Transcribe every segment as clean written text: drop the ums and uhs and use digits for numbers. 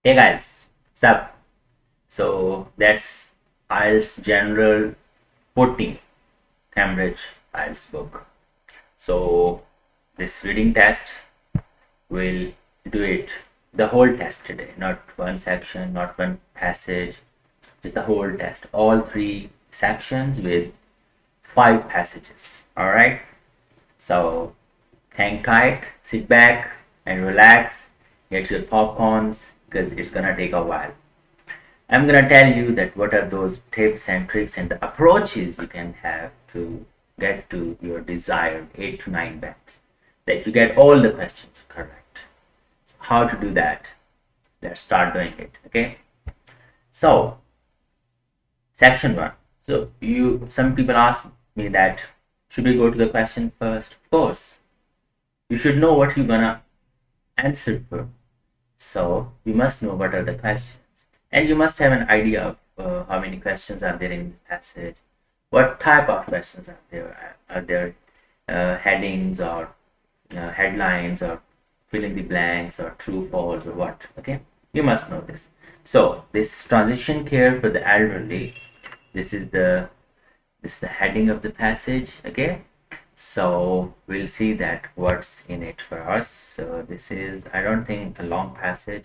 Hey guys, what's up? So that's IELTS General 14 Cambridge IELTS book. So this reading test will do it the whole test today, not one section, not one passage, just the whole test. All three sections with five passages. Alright? So hang tight, sit back and relax, get your popcorns because it's gonna take a while. I'm gonna tell you that what are those tips and tricks and the approaches you can have to get to your desired 8 to 9 bands. That you get all the questions correct. So how to do that? Let's start doing it. Okay. So section one. So some people ask me that should we go to the question first? Of course. You should know what you're gonna answer for. So you must know what are the questions. And you must have an idea of how many questions are there in the passage, what type of questions are there. Are there headings or headlines or fill in the blanks or true, false or what? Okay, you must know this. So this transition care for the elderly, this is the heading of the passage. Okay, so we'll see that what's in it for us. So this is, I don't think, a long passage.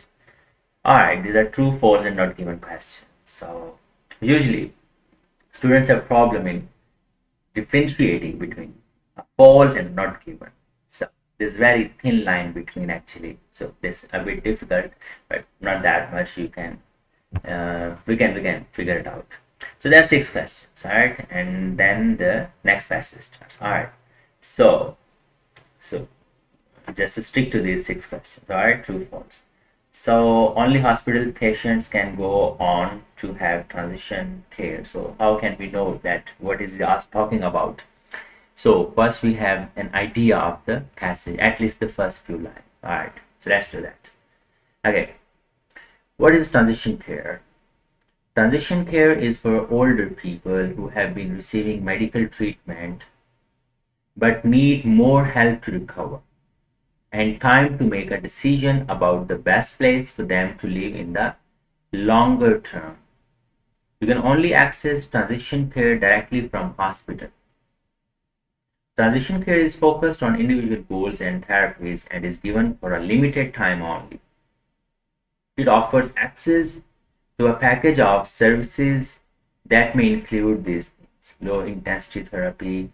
Alright, these are true, false, and not given questions. So usually students have problem in differentiating between false and not given. So there's very thin line between actually. So this a bit difficult, but not that much. You can we can figure it out. So there are 6 questions, alright, and then the next passage starts. Alright, so just stick to these 6 questions. Alright, true, false. So only hospital patients can go on to have transition care. So how can we know that what is us talking about? So first we have an idea of the passage, at least the first few lines. All right, so let's do that. Okay, what is transition care? Transition care is for older people who have been receiving medical treatment but need more help to recover and time to make a decision about the best place for them to live in the longer term. You can only access transition care directly from hospital. Transition care is focused on individual goals and therapies and is given for a limited time only. It offers access to a package of services that may include these things: low intensity therapy,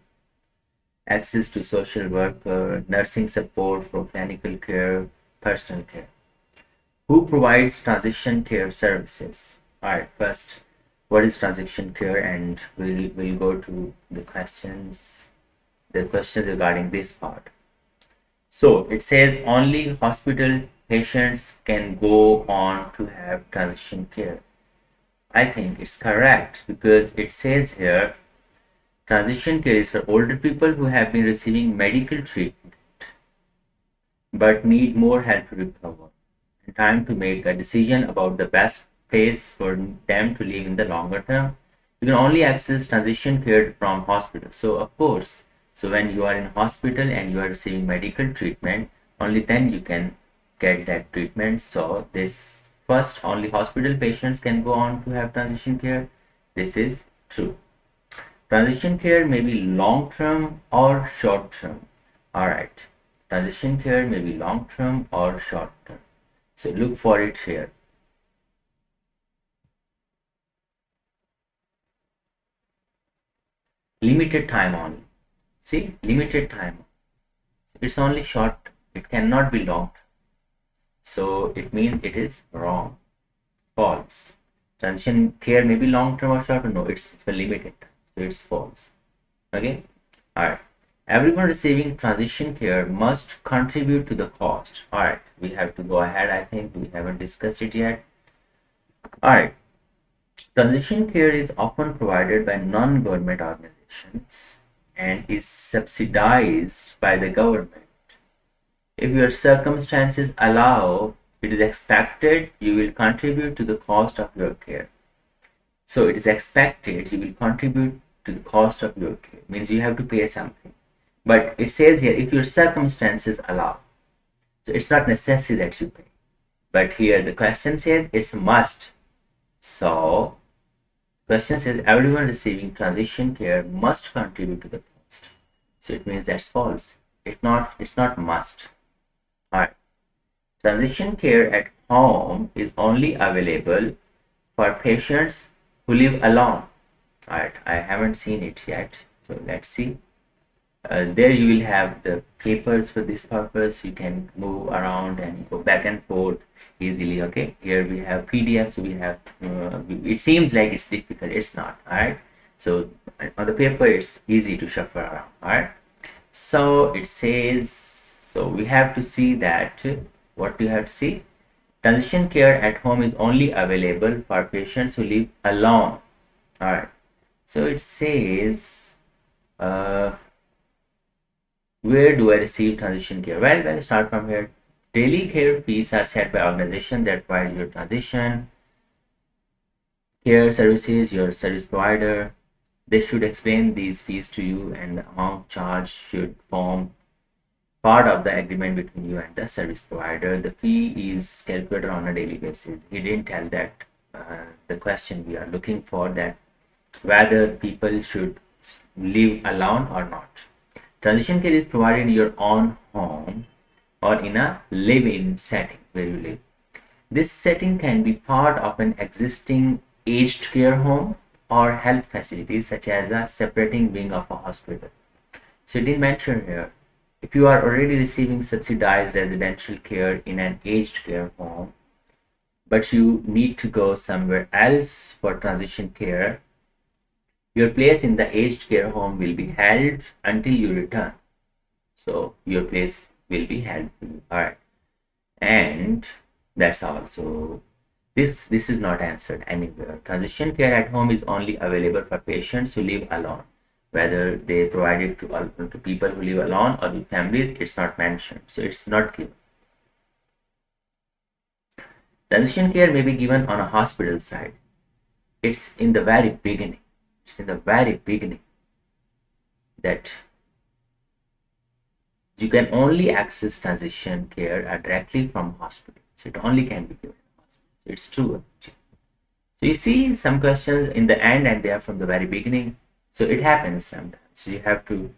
access to social worker, nursing support for clinical care, personal care. Who provides transition care services? Alright, first, what is transition care? And we'll go to the questions regarding this part. So it says only hospital patients can go on to have transition care. I think it's correct because it says here transition care is for older people who have been receiving medical treatment but need more help to recover and time to make a decision about the best place for them to live in the longer term. You can only access transition care from hospital. So of course, so when you are in hospital and you are receiving medical treatment, only then you can get that treatment. So this first, only hospital patients can go on to have transition care. This is true. Transition care may be long term or short term. Alright. Transition care may be long term or short term. So look for it here. Limited time only. See, limited time. It's only short. It cannot be long. So it means it is wrong. False. Transition care may be long term or short term. No, it's limited. So it's false. Okay. Alright. Everyone receiving transition care must contribute to the cost. Alright. We have to go ahead. I think we haven't discussed it yet. Alright. Transition care is often provided by non-government organizations and is subsidized by the government. If your circumstances allow, it is expected you will contribute to the cost of your care. So it is expected you will contribute to the cost of your care. Means you have to pay something. But it says here, if your circumstances allow. So it's not necessary that you pay. But here the question says it's a must. So question says everyone receiving transition care must contribute to the cost. So it means that's false. It's not must. Alright. Transition care at home is only available for patients who live alone. Alright, I haven't seen it yet. So let's see. There you will have the papers for this purpose. You can move around and go back and forth easily. Okay, here we have PDFs. We have it seems like it's difficult. It's not. All right, so on the paper it's easy to shuffle around. All right, so it says, so we have to see that what do you have to see? Transition care at home is only available for patients who live alone. All right, so it says where do I receive transition care? Well, let's start from here. Daily care fees are set by organization that provide your transition care services, your service provider. They should explain these fees to you, and the amount charged should form part of the agreement between you and the service provider. The fee is calculated on a daily basis. He didn't tell that the question we are looking for, that whether people should live alone or not. Transition care is provided in your own home or in a live-in setting where you live. This setting can be part of an existing aged care home or health facility, such as a separating wing of a hospital. So it didn't mention here. If you are already receiving subsidized residential care in an aged care home, but you need to go somewhere else for transition care, your place in the aged care home will be held until you return. So your place will be held. All right, and that's all. So this is not answered anywhere. Transition care at home is only available for patients who live alone. Whether they provide it to people who live alone or with families, it's not mentioned. So it's not given. Transition care may be given on a hospital side. It's in the very beginning. It's in the very beginning that you can only access transition care directly from hospital. So it only can be given in hospital. So it's true. So you see some questions in the end and they are from the very beginning. So it happens sometimes. So you have to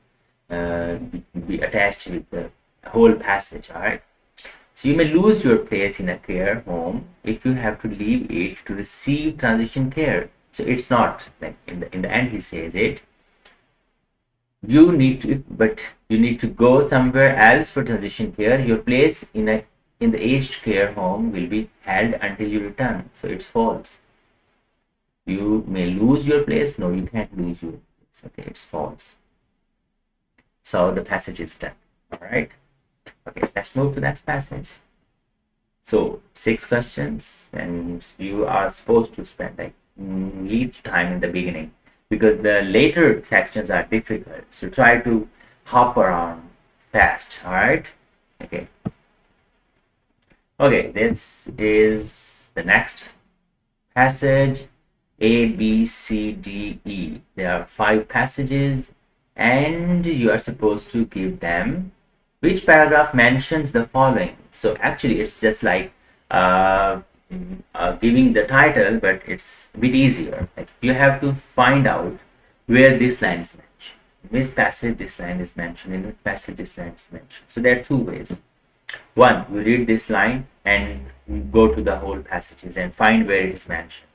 be attached with the whole passage. All right. So you may lose your place in a care home if you have to leave it to receive transition care. So it's not like in the end he says it. You need to go somewhere else for transition care. Your place in the aged care home will be held until you return. So it's false. You may lose your place. No, you can't lose your place. Okay, it's false. So the passage is done. All right. Okay, let's move to the next passage. So 6 questions, and you are supposed to spend like least time in the beginning, because the later sections are difficult. So try to hop around fast. All right. Okay. Okay, this is the next passage. A, B, C, D, E. There are 5 passages, and you are supposed to give them which paragraph mentions the following. So actually it's just like giving the title, but it's a bit easier. Like you have to find out where this line is mentioned. In this passage this line is mentioned, in which passage this line is mentioned. So there are 2 ways. One, you read this line and go to the whole passages and find where it is mentioned.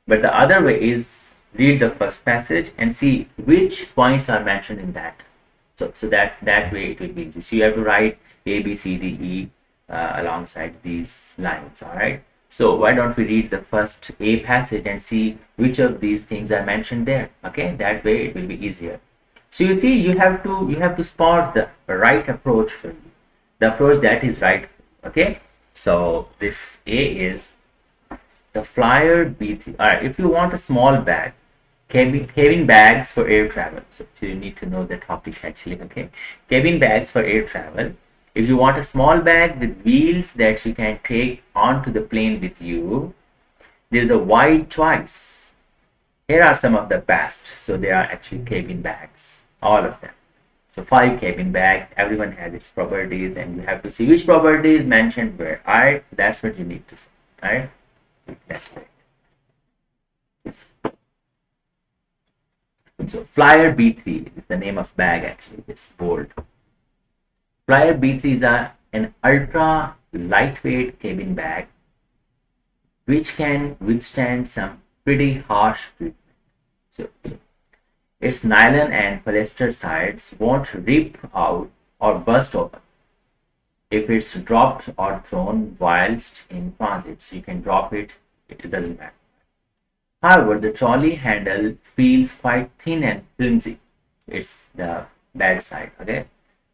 But the other way is read the first passage and see which points are mentioned in that. So that way it will be easy. So you have to write A, B, C, D, E alongside these lines. All right. So why don't we read the first A passage and see which of these things are mentioned there? Okay, that way it will be easier. So you see, you have to spot the right approach for you, the approach that is right. Okay. So this A is the flyer B3. All right. If you want a small bag, cabin bags for air travel. So you need to know the topic actually. Okay, cabin bags for air travel. If you want a small bag with wheels that you can take onto the plane with you, there's a wide choice. Here are some of the best. So they are actually cabin bags, all of them. So 5 cabin bags, everyone has its properties, and you have to see which property is mentioned where. Alright, that's what you need to see. Alright, that's it. So Flyer B3 is the name of bag actually. It's bold. Flyer B3s are an ultra lightweight cabin bag which can withstand some pretty harsh treatment. So its nylon and polyester sides won't rip out or burst open if it's dropped or thrown whilst in transit. So you can drop it, it doesn't matter. However, the trolley handle feels quite thin and flimsy. It's the bad side, okay?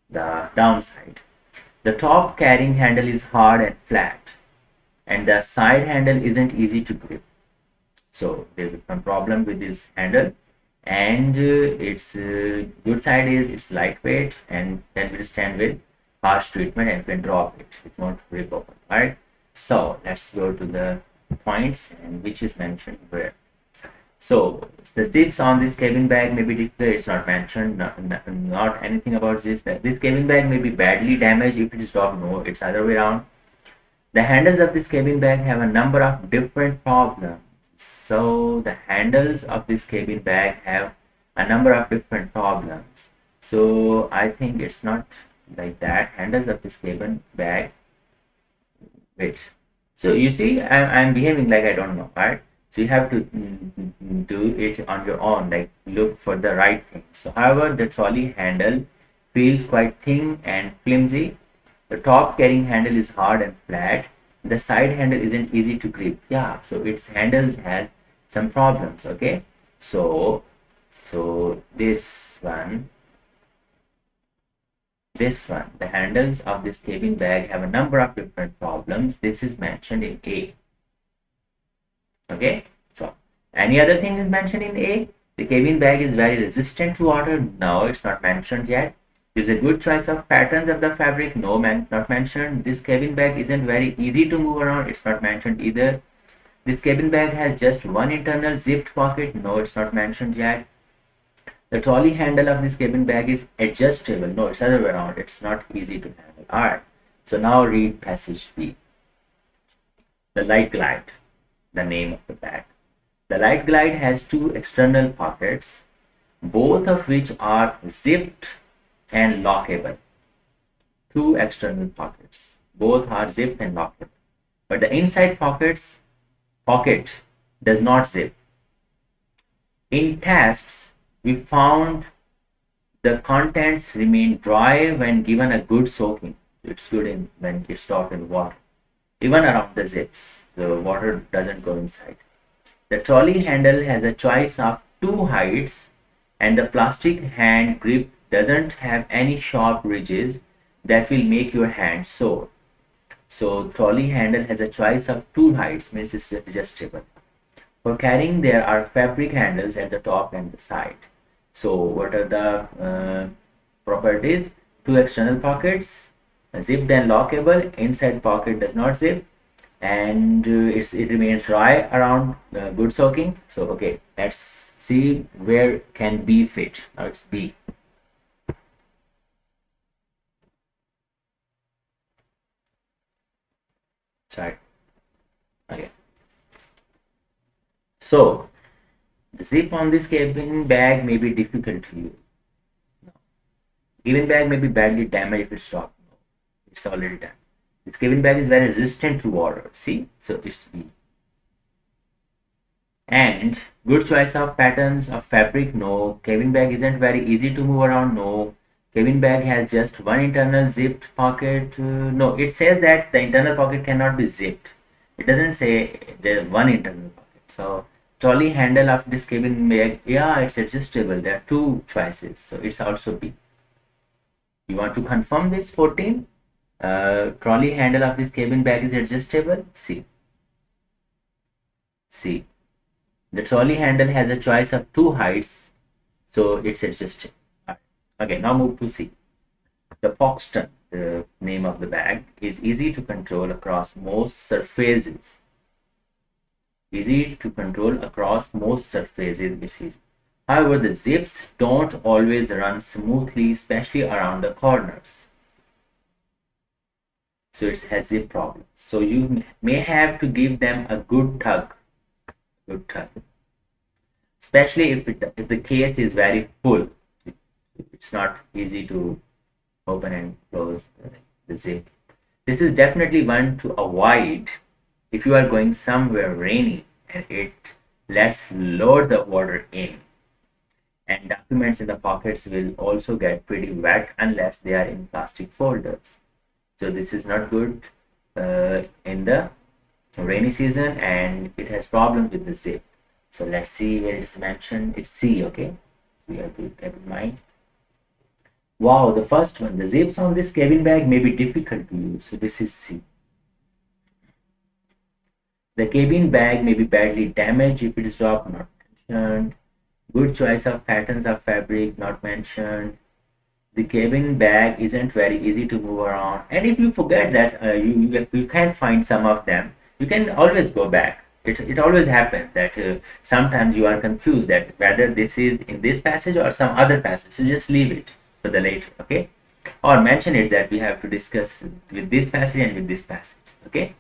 The downside. The top carrying handle is hard and flat, and the side handle isn't easy to grip. So there's some problem with this handle, and its good side is it's lightweight and can withstand with harsh treatment and can drop it. It won't rip open. Alright. So let's go to the points and which is mentioned where. So the zips on this cabin bag may be difficult. It's not mentioned. Not anything about zips. That this cabin bag may be badly damaged if it is dropped. No, it's other way around. The handles of this cabin bag have a number of different problems. So the handles of this cabin bag have a number of different problems. So I think it's not like that. Handles of this cabin bag. Wait. So you see, I'm behaving like I don't know, right? So you have to do it on your own, like look for the right thing. So however, the trolley handle feels quite thin and flimsy. The top carrying handle is hard and flat. The side handle isn't easy to grip. Yeah, so its handles have some problems. Okay, so this one, the handles of this cabin bag have a number of different problems. This is mentioned in A. Okay, so any other thing is mentioned in A? The cabin bag is very resistant to water. No, it's not mentioned yet. Is a good choice of patterns of the fabric. No, not mentioned. This cabin bag isn't very easy to move around. It's not mentioned either. This cabin bag has just one internal zipped pocket. No, it's not mentioned yet. The trolley handle of this cabin bag is adjustable. No, it's other way around. It's not easy to handle. Alright, so now read passage B. The Light Glide, the name of the bag. The Light Glide has two external pockets, both of which are zipped and lockable. Two external pockets, both are zipped and lockable, but the inside pocket does not zip. In tests, we found the contents remain dry when given a good soaking. It's good when it's stored in water. Even around the zips, the water doesn't go inside. The trolley handle has a choice of two heights, and the plastic hand grip doesn't have any sharp ridges that will make your hand sore. So trolley handle has a choice of two heights, means it's adjustable. For carrying, there are fabric handles at the top and the side. So what are the properties? Two external pockets, zipped and lockable. Inside pocket does not zip, and it remains dry around good soaking. So okay, let's see where can B fit. Now it's B. Sorry. Okay. So the zip on this cabin bag may be difficult to use. No. Cabin bag may be badly damaged if it's dropped. No, it's already done. This cabin bag is very resistant to water. See, so it's B. And good choice of patterns of fabric. No, cabin bag isn't very easy to move around. No, cabin bag has just one internal zipped pocket. No, it says that the internal pocket cannot be zipped. It doesn't say there's one internal pocket. So trolley handle of this cabin bag, yeah, it's adjustable. There are two choices, so it's also B. You want to confirm this? 14. Trolley handle of this cabin bag is adjustable. C. C. The trolley handle has a choice of two heights, so it's adjustable. Okay, now move to C. The Foxton, the name of the bag, is easy to control across most surfaces. Easy to control across most surfaces. It's easy. However, the zips don't always run smoothly, especially around the corners. So it has zip problems. So you may have to give them a good tug, especially if the case is very full. It's not easy to open and close the zip. This is definitely one to avoid if you are going somewhere rainy and it lets load the water in. And documents in the pockets will also get pretty wet unless they are in plastic folders. So this is not good in the rainy season, and it has problems with the zip. So let's see where it's mentioned. It's C, okay? We have to keep in mind. Wow, the first one. The zips on this cabin bag may be difficult to use. So this is C. The cabin bag may be badly damaged if it is dropped, not mentioned. Good choice of patterns of fabric, not mentioned. The cabin bag isn't very easy to move around. And if you forget that you can't find some of them, you can always go back. It always happens that sometimes you are confused that whether this is in this passage or some other passage. So just leave it for the later, okay? Or mention it that we have to discuss with this passage and with this passage, okay?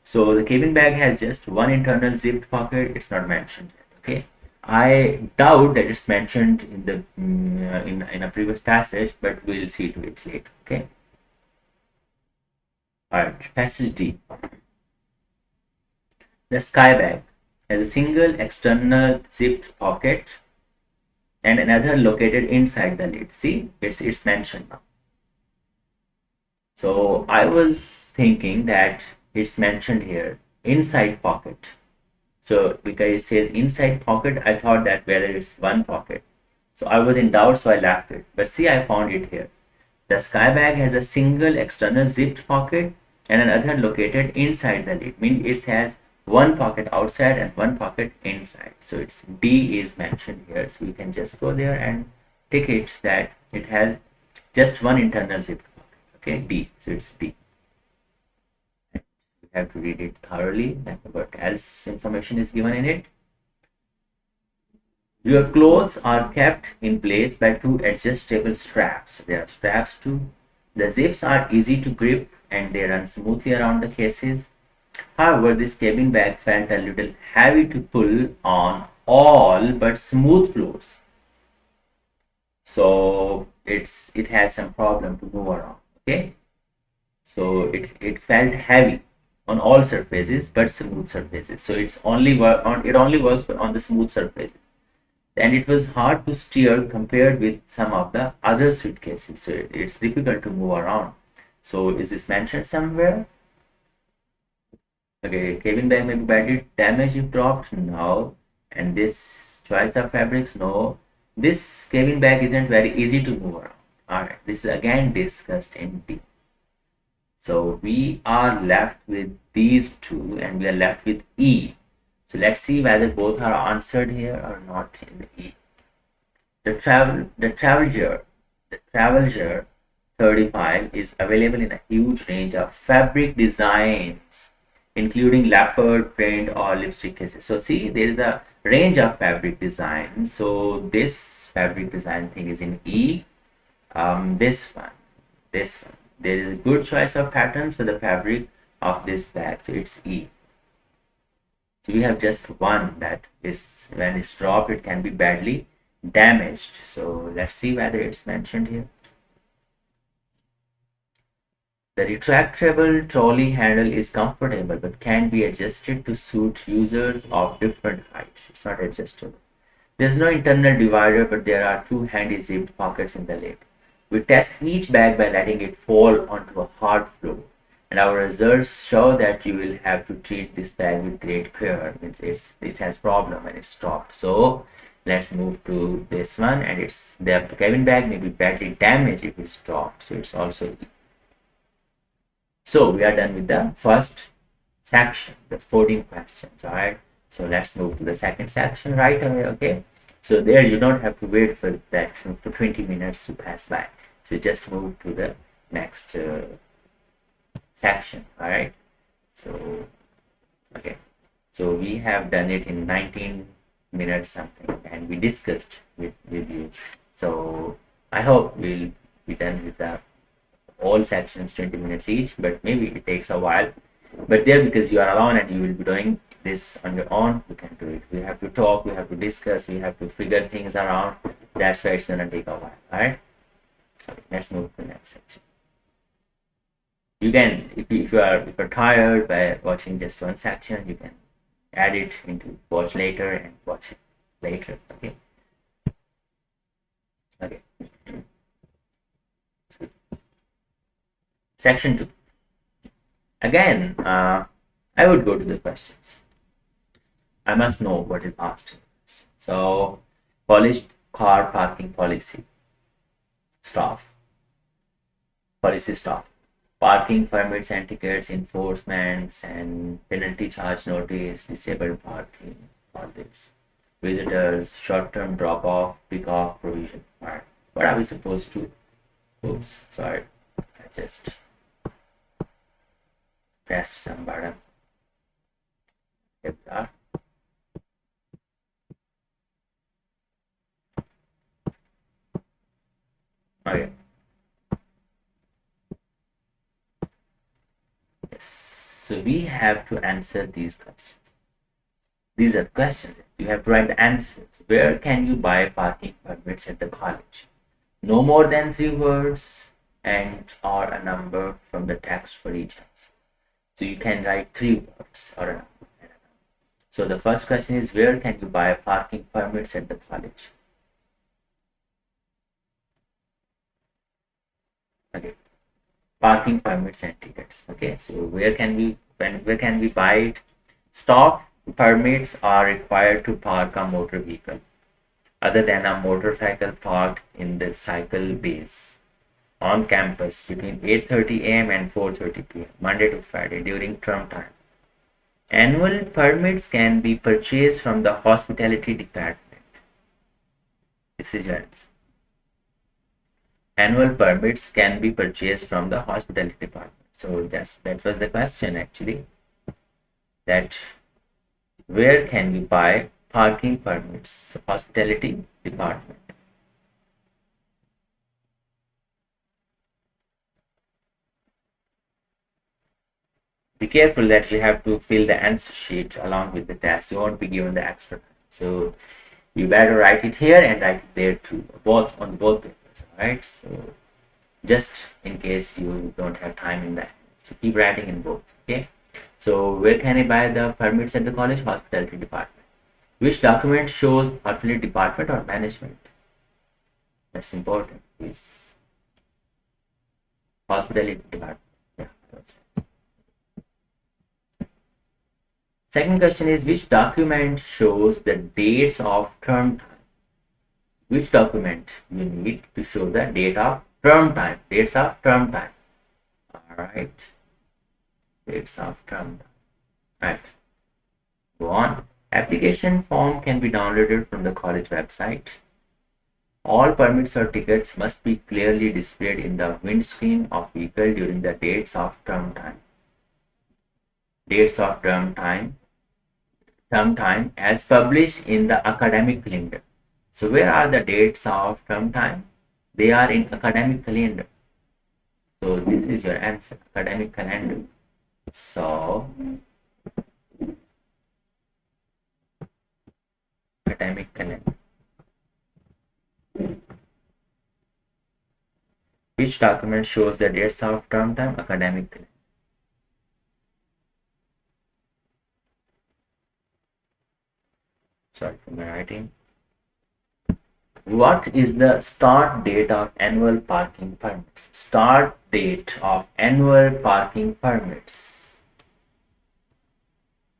So the cabin bag has just one internal zipped pocket. It's not mentioned yet, okay? I doubt that it's mentioned in the in a previous passage, but we'll see to it later. Okay. All right. Passage D. The sky bag has a single external zipped pocket and another located inside the lid. See, it's mentioned now. So I was thinking that it's mentioned here inside pocket. So because it says inside pocket, I thought that whether it's one pocket. So I was in doubt, so I left it. But see, I found it here. The sky bag has a single external zipped pocket and another located inside the lid. Means it has one pocket outside and one pocket inside. So it's D is mentioned here. So you can just go there and tick it that it has just one internal zipped pocket. Okay, D. So it's D. You have to read it thoroughly. Like what else information is given in it. Your clothes are kept in place by two adjustable straps. There are straps too. The zips are easy to grip and they run smoothly around the cases. However, this cabin bag felt a little heavy to pull on all but smooth floors. So it has some problem to move around. Okay. So it felt heavy on all surfaces but smooth surfaces. So it only works on the smooth surfaces. And it was hard to steer compared with some of the other suitcases. So it's difficult to move around. So is this mentioned somewhere? Okay, cabin bag may be badly damaged if dropped. No. And this choice of fabrics, no. This cabin bag isn't very easy to move around. Alright, this is again discussed in D. So we are left with these two and we are left with E. So let's see whether both are answered here or not in the E. The Travelger 35 is available in a huge range of fabric designs, including leopard, print, or lipstick cases. So see, there is a range of fabric design. So this fabric design thing is in E. This one. There is a good choice of patterns for the fabric of this bag. So it's E. So we have just one that is when it's dropped, it can be badly damaged. So let's see whether it's mentioned here. The retractable trolley handle is comfortable but can be adjusted to suit users of different heights. It's not adjustable. There's no internal divider, but there are two handy zipped pockets in the lid. We test each bag by letting it fall onto a hard floor. And our results show that you will have to treat this bag with great care. It has problem and it's stopped. So let's move to this one, and it's the cabin bag may be badly damaged if it's dropped. So it's also E. So we are done with the first section, the 14 questions. All right. So let's move to the second section right away. Okay. So there you don't have to wait for that for 20 minutes to pass by. So just move to the next section. All right. So okay. So we have done it in 19 minutes something, and we discussed with you. So I hope we'll be done with the all sections 20 minutes each, but maybe it takes a while. But there, because you are alone and you will be doing this on your own, you can do it. We have to talk, we have to discuss, we have to figure things around. That's why it's gonna take a while. Alright? Okay, let's move to the next section. You can, if you're tired by watching just one section, you can add it into watch later and watch it later. Okay. Okay. Section 2. Again, I would go to the questions. I must know what is asked. So, college car parking policy. Staff. Policy staff. Parking permits and tickets, enforcements and penalty charge notice, disabled parking, all this. Visitors, short-term drop-off, pick-off provision. Alright. What are we supposed to? Oops, sorry. I just pressed some button. Here we are. Okay. Yes. So we have to answer these questions. These are the questions. You have to write the answers. Where can you buy parking permits at the college? No more than 3 words and or a number from the text for each answer. So you can write 3 words or a number. So the first question is, where can you buy parking permits at the college? Okay, parking permits and tickets. Okay, so where can we buy it? Stop permits are required to park a motor vehicle other than a motorcycle parked in the cycle bays on campus between 8:30 a.m. and 4:30 p.m. Monday to Friday during term time. Annual permits can be purchased from the hospitality department. This is your answer. Annual permits can be purchased from the hospitality department. So that was the question actually. That where can we buy parking permits? So hospitality department. Be careful that you have to fill the answer sheet along with the test. You won't be given the extra time. So you better write it here and write it there too, both on both papers. Alright, so just in case you don't have time in that, so keep writing in both. Okay, so where can I buy the permits at the college? Hospitality department. Which document shows hospitality department or management? That's important. Is hospitality department. Yeah, that's right. Second question is, which document shows the dates of term time? Which document you need to show the date of term time? Dates of term time. Alright. Dates of term time. Right. Go on. Application form can be downloaded from the college website. All permits or tickets must be clearly displayed in the windscreen of vehicle during the dates of term time. Dates of term time as published in the academic calendar. So where are the dates of term time? They are in academic calendar. So this is your answer, academic calendar. So academic calendar. Which document shows the dates of term time? Academic calendar. Sorry for my writing. What is the start date of annual parking permits? Start date of annual parking permits.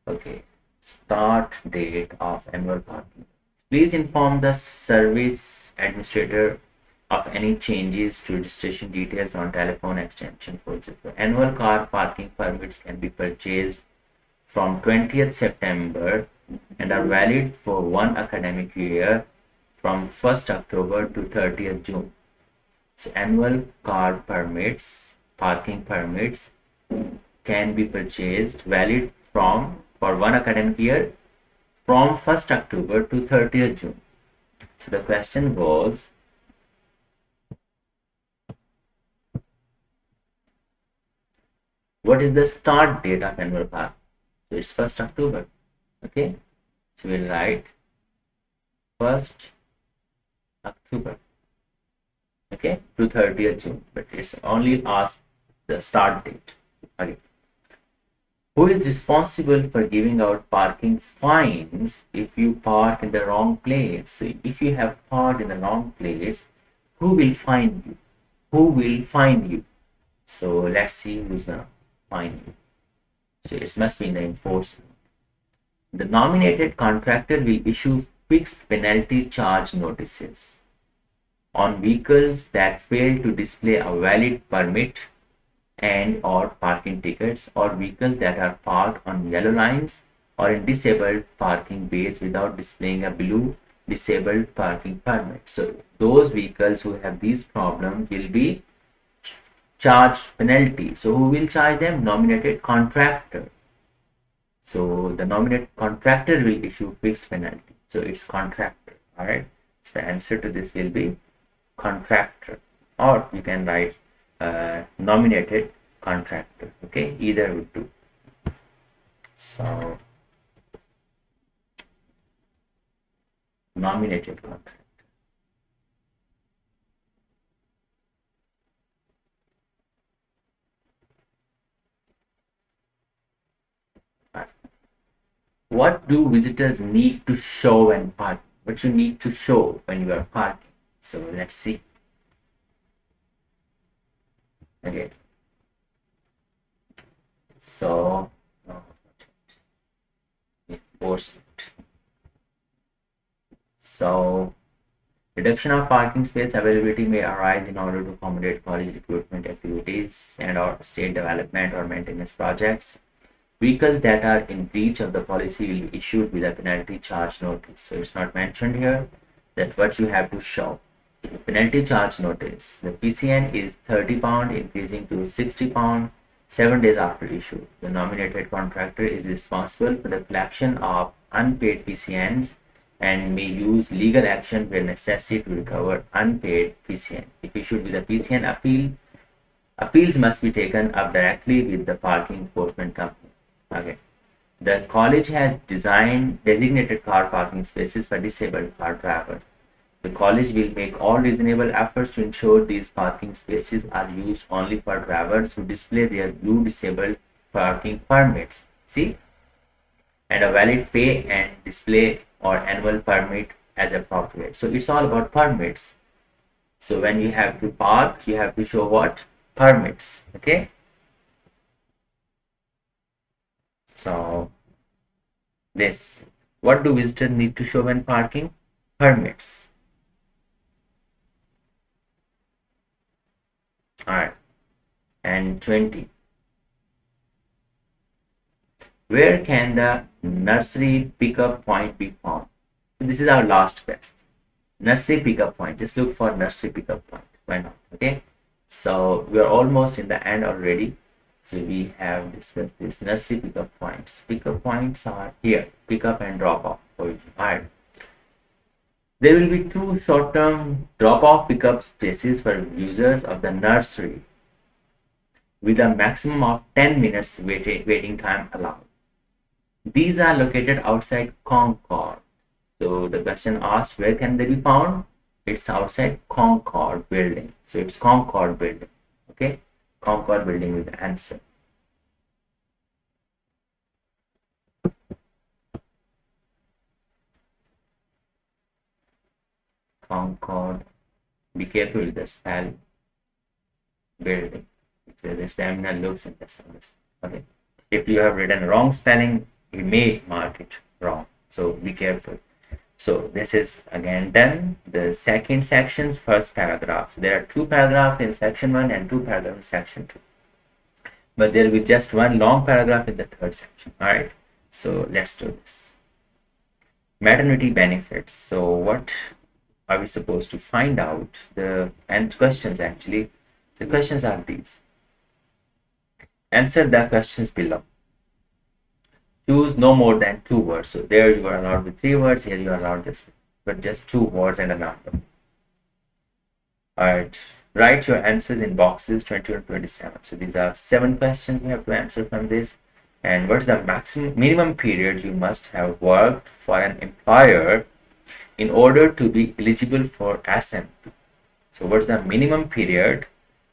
Okay, start date of annual parking. Please inform the service administrator of any changes to registration details on telephone extension 404. Annual car parking permits can be purchased from 20th September and are valid for 1 academic year from 1st October to 30th June. So annual car permits, parking permits can be purchased valid for 1 academic year from 1st October to 30th June. So the question was, what is the start date of annual park? So it's 1st October. Okay. So we'll write 1st October. Okay, to 30th June. But it's only asked the start date. Okay. Who is responsible for giving out parking fines if you park in the wrong place? So if you have parked in the wrong place, who will fine you? Who will fine you? So let's see who's gonna fine you. So it must be in the enforcement. The nominated contractor will issue fixed penalty charge notices on vehicles that fail to display a valid permit and or parking tickets, or vehicles that are parked on yellow lines or in disabled parking bays without displaying a blue disabled parking permit. So those vehicles who have these problems will be charged penalty. So who will charge them? Nominated contractor. So the nominated contractor will issue fixed penalty. So it's contractor. All right. So the answer to this will be contractor, or you can write nominated contractor. Okay, either would do. So nominated contractor. What do visitors need to show when parking? What you need to show when you are parking? So let's see. Okay. So enforcement. So reduction of parking space availability may arise in order to accommodate college recruitment activities and or state development or maintenance projects. Vehicles that are in breach of the policy will be issued with a penalty charge notice. So it's not mentioned here that what you have to show. Penalty charge notice. The PCN is £30, increasing to £60 7 days after issue. The nominated contractor is responsible for the collection of unpaid PCNs and may use legal action where necessary to recover unpaid PCN. If issued with a PCN appeal, appeals must be taken up directly with the parking enforcement company. Okay. The college has designed designated car parking spaces for disabled car drivers. The college will make all reasonable efforts to ensure these parking spaces are used only for drivers who display their blue disabled parking permits. See? And a valid pay and display or annual permit as appropriate. So it's all about permits. So when you have to park, you have to show what? Permits. Okay? So this. What do visitors need to show when parking? Permits. Alright. And 20. Where can the nursery pickup point be found? So this is our last question. Nursery pickup point. Just look for nursery pickup point. Why not? Okay. So we are almost in the end already. So we have discussed this nursery pickup points. Pickup points are here. Pick up and drop off. Alright. There will be 2 short-term drop-off pickup spaces for users of the nursery with a maximum of 10 minutes waiting time allowed. These are located outside Concord. So the question asked, where can they be found? It's outside Concord building. So it's Concord building. Okay, Concord building is the answer. Concord. Be careful with the spell. Building. The examiner looks at this. Okay. If you have written wrong spelling, you may mark it wrong. So be careful. So this is again done. The second section's first paragraph. There are 2 paragraphs in section 1 and 2 paragraphs in section 2. But there will be just 1 long paragraph in the third section. Alright. So let's do this. Maternity benefits. So what are we supposed to find out? And questions actually. The questions are these. Answer the questions below. Choose no more than 2 words. So there you are allowed with 3 words. Here you are allowed just 2 words and a number. All right. Write your answers in boxes 20 or 27. So these are 7 questions you have to answer from this. And what's the minimum period you must have worked for an employer in order to be eligible for SMP? So what's the minimum period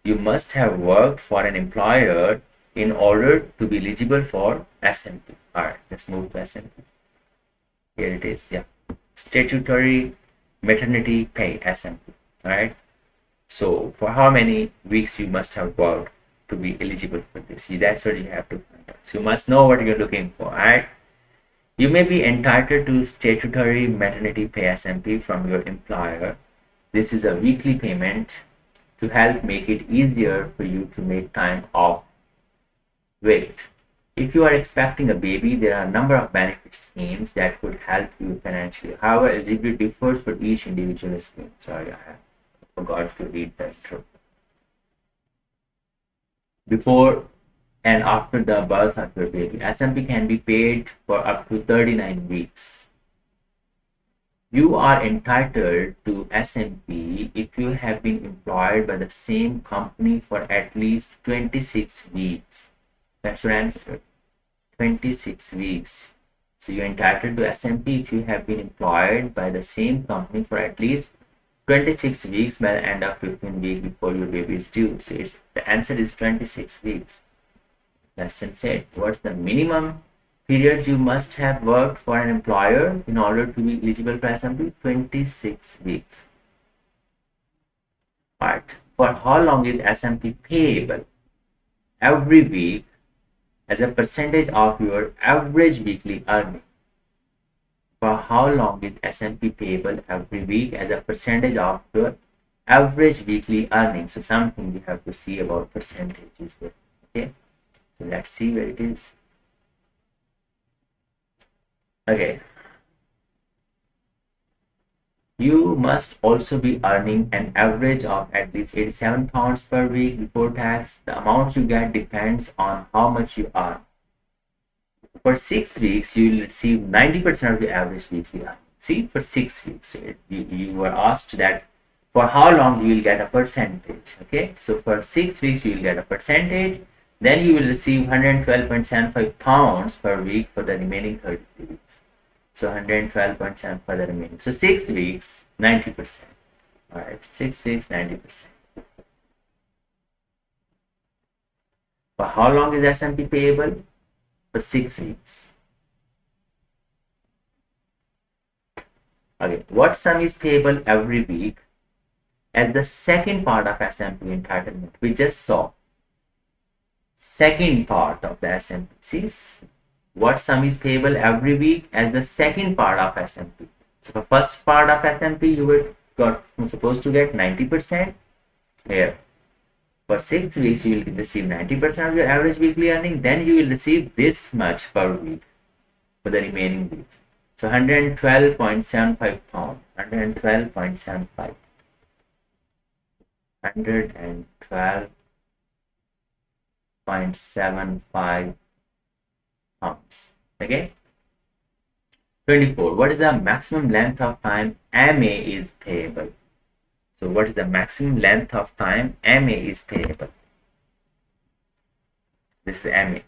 you must have worked for an employer in order to be eligible for SMP? All right, let's move to SMP. Here it is. Yeah, statutory maternity pay SMP. All right. So for how many weeks you must have worked to be eligible for this? That's what you have to find out. So you must know what you're looking for. All right. You may be entitled to statutory maternity pay SMP from your employer. This is a weekly payment to help make it easier for you to make time off. Wait, if you are expecting a baby, there are a number of benefit schemes that could help you financially. However, eligibility differs for each individual scheme. Sorry, I forgot to read the intro. Before and after the birth of your baby, SMP can be paid for up to 39 weeks. You are entitled to SMP if you have been employed by the same company for at least 26 weeks. That's your answer. 26 weeks. So you're entitled to SMP if you have been employed by the same company for at least 26 weeks by the end of 15 weeks before your baby is due. So the answer is 26 weeks. Question said, what's the minimum period you must have worked for an employer in order to be eligible for SMP? 26 weeks. But for how long is SMP payable? Every week as a percentage of your average weekly earnings. For how long is SMP payable every week as a percentage of your average weekly earnings? So something we have to see about percentages there. Okay, so let's see where it is. Okay, you must also be earning an average of at least £87 per week before tax. The amount you get depends on how much you earn. For 6 weeks, you will receive 90% of your average weekly earnings. See, for 6 weeks, you were asked that for how long you will get a percentage. Okay, so for 6 weeks, you will get a percentage. Then you will receive £112.75 per week for the remaining 33 weeks. So 112.7 for the remaining. So 6 weeks, 90%. All right, 6 weeks, 90%. For how long is SMP payable? For 6 weeks. Okay, what sum is payable every week as the second part of SMP entitlement? We just saw second part of the SMP. See, what sum is payable every week as the second part of SMP? So the first part of SMP you were supposed to get 90%. Here for 6 weeks you will receive 90% of your average weekly earning. Then you will receive this much per week for the remaining weeks. So 112.75 pounds. 112.75. 112.75 pounds. Okay. 24. What is the maximum length of time MA is payable? So what is the maximum length of time MA is payable? This is MA.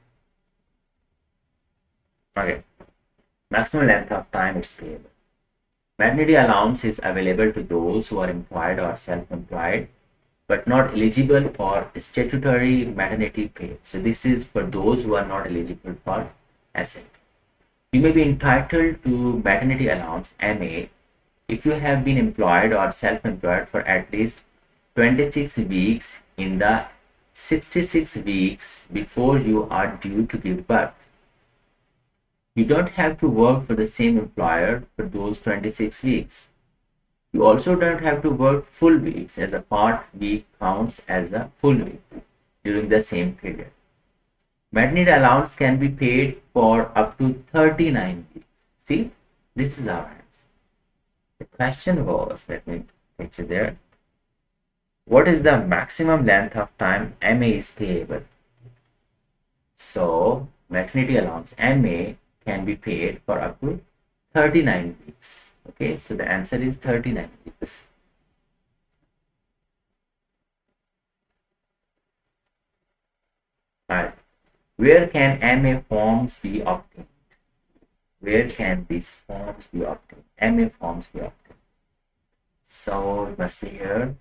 Okay. Maximum length of time is payable. Maternity allowance is available to those who are employed or self-employed but not eligible for statutory maternity pay. So this is for those who are not eligible for SMP. You may be entitled to maternity allowance MA if you have been employed or self-employed for at least 26 weeks in the 66 weeks before you are due to give birth. You don't have to work for the same employer for those 26 weeks. You also don't have to work full weeks, as a part week counts as a full week during the same period. Maternity allowance can be paid for up to 39 weeks. See, this is our answer. The question was, let me picture there. What is the maximum length of time MA is payable? So, maternity allowance MA can be paid for up to 39 weeks. Okay, so the answer is 39 weeks. Alright, where can MA forms be obtained? Where can these forms be obtained? MA forms be obtained. So it must be here.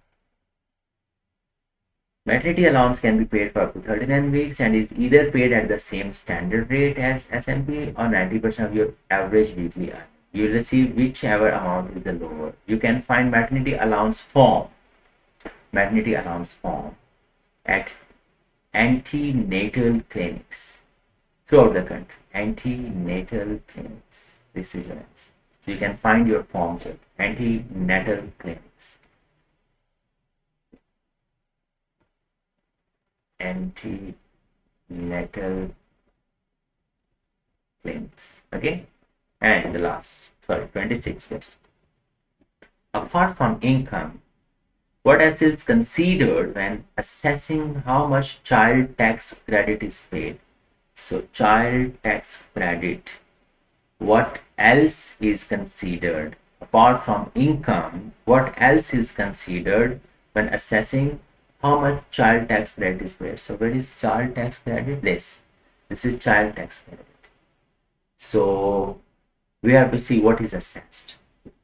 Maternity allowance can be paid for up to 39 weeks and is either paid at the same standard rate as SMP or 90% of your average weekly earnings. You will receive whichever amount is the lower. You can find maternity allowance form at antenatal clinics throughout the country. Antenatal clinics. This is your answer. So you can find your forms at antenatal clinics. Antenatal clinics. Okay. And the last, 26th question. Apart from income, what else is considered when assessing how much child tax credit is paid? So child tax credit, what else is considered? Apart from income, what else is considered when assessing how much child tax credit is paid? So what is child tax credit? This is child tax credit. So we have to see what is assessed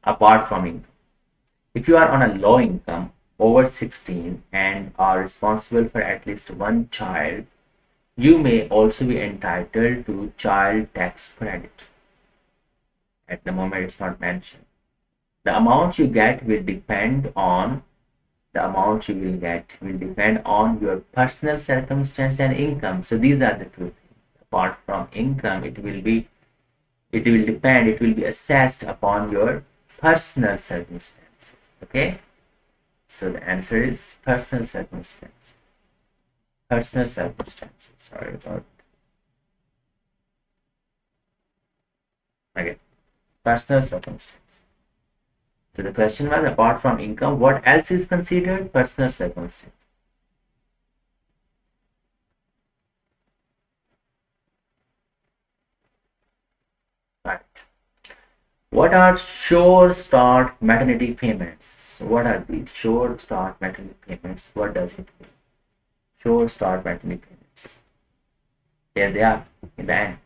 apart from income. If you are on a low income, over 16 and are responsible for at least one child, you may also be entitled to child tax credit. At the moment it's not mentioned. The amount you get will depend on your personal circumstance and income. So these are the two things. Apart from income, it will be assessed upon your personal circumstances. Okay, so the answer is personal circumstances. Sorry about. Okay, personal circumstance. So the question was, apart from income, what else is considered? Personal circumstance. Right. What are sure start maternity payments? So what are these sure start maternity payments? What does it mean? Sure start maternity payments. Here they are in the end.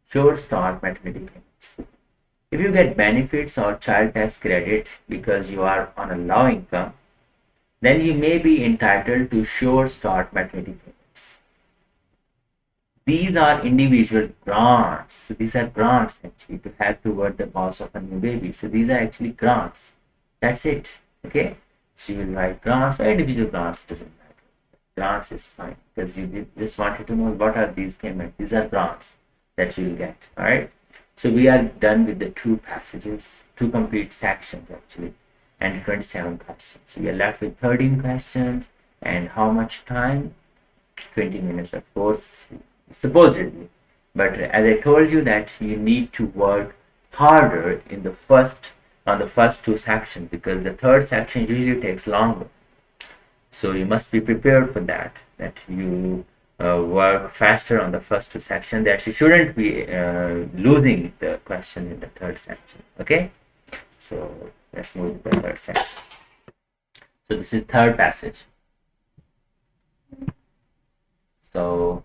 Sure start maternity payments. If you get benefits or child tax credit because you are on a low income, then you may be entitled to sure start maternity payments. These are individual grants. So these are grants actually to help toward the cost of a new baby. So these are actually grants. That's it. Okay. So you will write grants or individual grants, doesn't matter. Grants is fine because you just wanted to know what are these payments. These are grants that you will get. All right. So we are done with the two passages, two complete sections actually, and 27 questions. So we are left with 13 questions and how much time? 20 minutes, of course, supposedly. But as I told you that you need to work harder on the first two sections because the third section usually takes longer. So you must be prepared for that you work faster on the first two sections, that you shouldn't be losing the question in the third section. Okay, so let's move to the third section. So this is third passage. So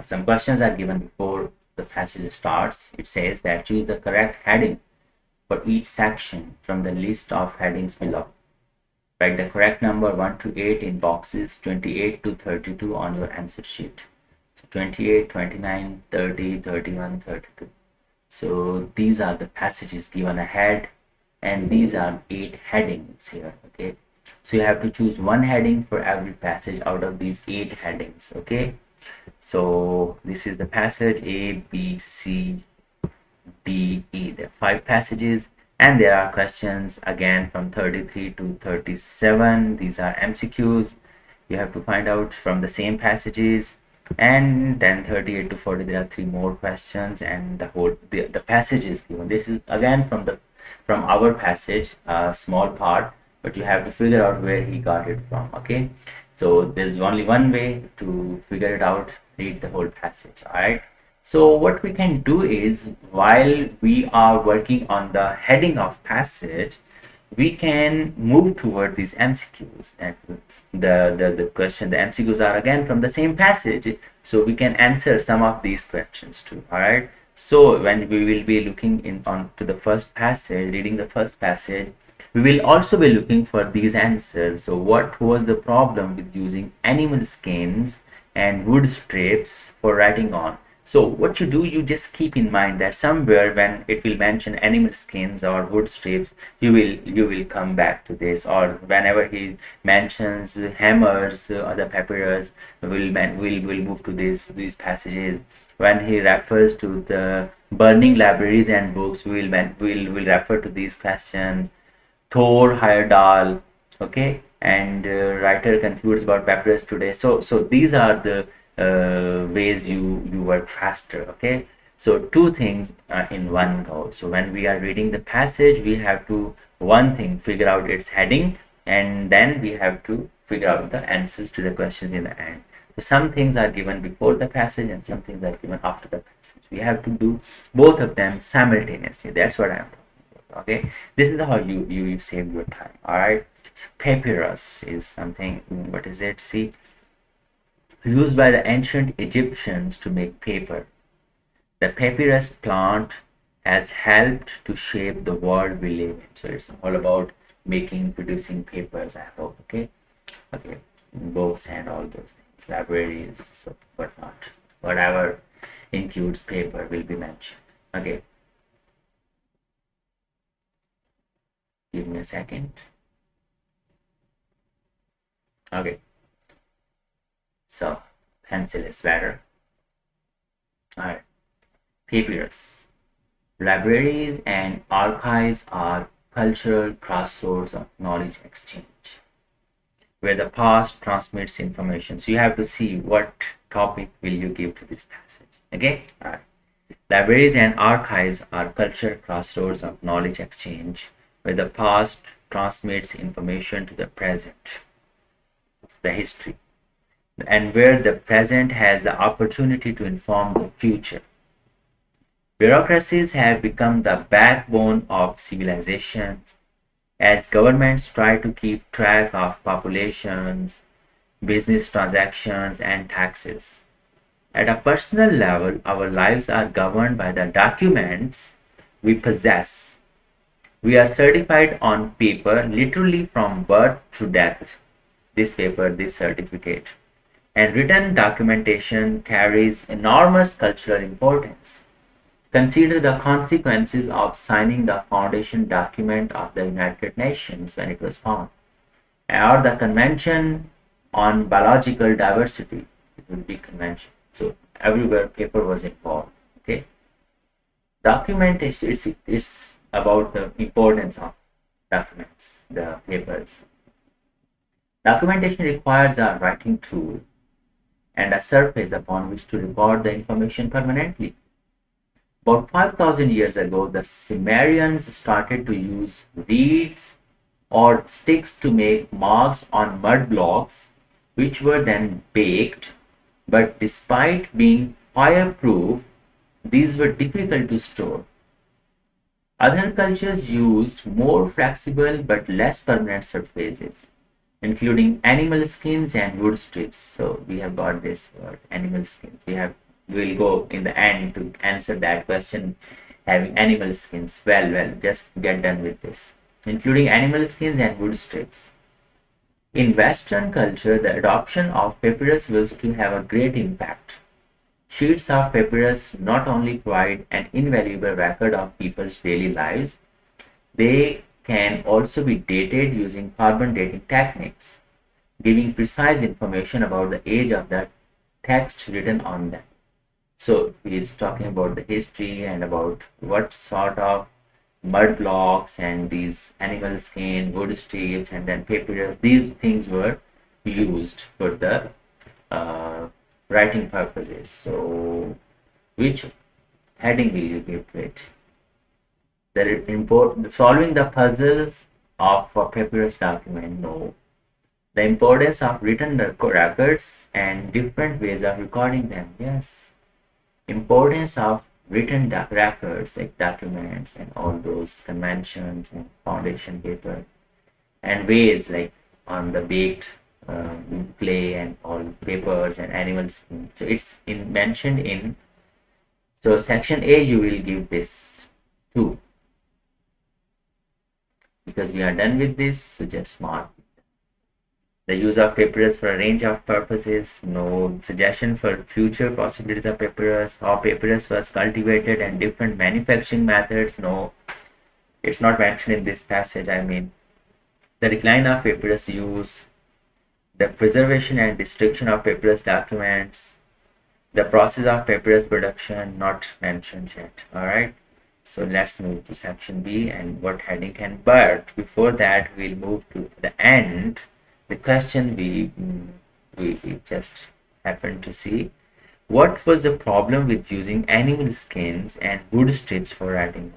some questions are given before the passage starts. It says that choose the correct heading for each section from the list of headings below. Write the correct number 1 to 8 in boxes 28 to 32 on your answer sheet. So 28, 29, 30, 31, 32. So these are the passages given ahead, and these are 8 headings here. Okay, so you have to choose one heading for every passage out of these 8 headings. Okay, so this is the passage A, B, C, D, E. There are 5 passages. And there are questions again from 33 to 37. These are MCQs. You have to find out from the same passages. And then 38 to 40, there are 3 more questions, and the passage is given. This is again from our passage, a small part, but you have to figure out where he got it from. Okay, so there's only one way to figure it out. Read the whole passage. All right. So what we can do is, while we are working on the heading of passage, we can move toward these MCQs. And the MCQs are again from the same passage, so we can answer some of these questions too. All right. So when we will be looking in on to the first passage, reading the first passage, we will also be looking for these answers. So what was the problem with using animal skins and wood strips for writing on? So what you do, you just keep in mind that somewhere when it will mention animal skins or wood strips, you will come back to this. Or whenever he mentions hammers, other papyrus, will move to these passages. When he refers to the burning libraries and books, we will refer to these questions. Thor Heyerdahl, okay, and writer concludes about papyrus today. So these are the ways you work faster, okay. So two things in one go. So when we are reading the passage, we have to, one thing, figure out its heading, and then we have to figure out the answers to the questions in the end. So some things are given before the passage and some things are given after the passage. We have to do both of them simultaneously. That's what I'm talking about. Okay, this is how you save your time. All right. So papyrus is something. What is it? See, used by the ancient Egyptians to make paper. The papyrus plant has helped to shape the world we live in. So it's all about producing papers, I hope. Okay. Okay. Books and all those things, libraries, so whatnot. Whatever includes paper will be mentioned. Okay. Give me a second. Okay. So pencil is better. All right. Papyrus. Libraries and archives are cultural crossroads of knowledge exchange, where the past transmits information. So you have to see what topic will you give to this passage. Okay? All right. Libraries and archives are cultural crossroads of knowledge exchange, where the past transmits information to the present, the history, and where the present has the opportunity to inform the future. Bureaucracies have become the backbone of civilizations as governments try to keep track of populations, business transactions, and taxes. At a personal level, our lives are governed by the documents we possess. We are certified on paper, literally from birth to death. This paper, this certificate. And written documentation carries enormous cultural importance. Consider the consequences of signing the foundation document of the United Nations when it was found, or the Convention on Biological Diversity. It would be convention. So everywhere paper was involved. Okay, documentation is about the importance of documents, the papers. Documentation requires a writing tool and a surface upon which to record the information permanently. About 5,000 years ago, the Sumerians started to use reeds or sticks to make marks on mud blocks, which were then baked. But despite being fireproof, these were difficult to store. Other cultures used more flexible but less permanent surfaces, including animal skins and wood strips. So we have got this word, animal skins. We'll go in the end to answer that question, having animal skins. Well, just get done with this. Including animal skins and wood strips. In Western culture, the adoption of papyrus was to have a great impact. Sheets of papyrus not only provide an invaluable record of people's daily lives, they can also be dated using carbon dating techniques, giving precise information about the age of the text written on them. So he is talking about the history and about what sort of mud blocks and these animal skin, wood strips, and then papyrus. These things were used for the writing purposes. So which heading will you give to it? Solving the puzzles of a papyrus document. No. The importance of written records and different ways of recording them. Yes. Importance of written records like documents and all those conventions and foundation papers, and ways like on the baked clay and all papers and animal skin. So it's mentioned in, so section A you will give this 2 because we are done with this. So just mark the use of papyrus for a range of purposes. No suggestion for future possibilities of papyrus. How papyrus was cultivated and different manufacturing methods. No, it's not mentioned in this passage. I mean, the decline of papyrus use, the preservation and destruction of papyrus documents, the process of papyrus production, not mentioned yet. All right. So let's move to section B and what heading can. But before that, we'll move to the end. The question we just happened to see. What was the problem with using animal skins and wood strips for writing?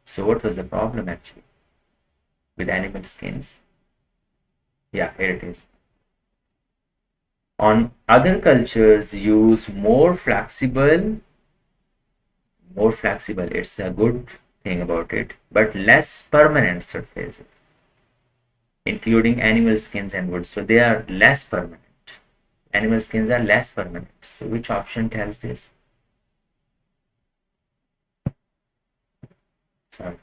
So what was the problem actually with animal skins? Yeah, here it is. On other cultures use more flexible, it's a good thing about it, but less permanent surfaces, including animal skins and wood. So they are less permanent. Animal skins are less permanent. So which option tells this? Sorry.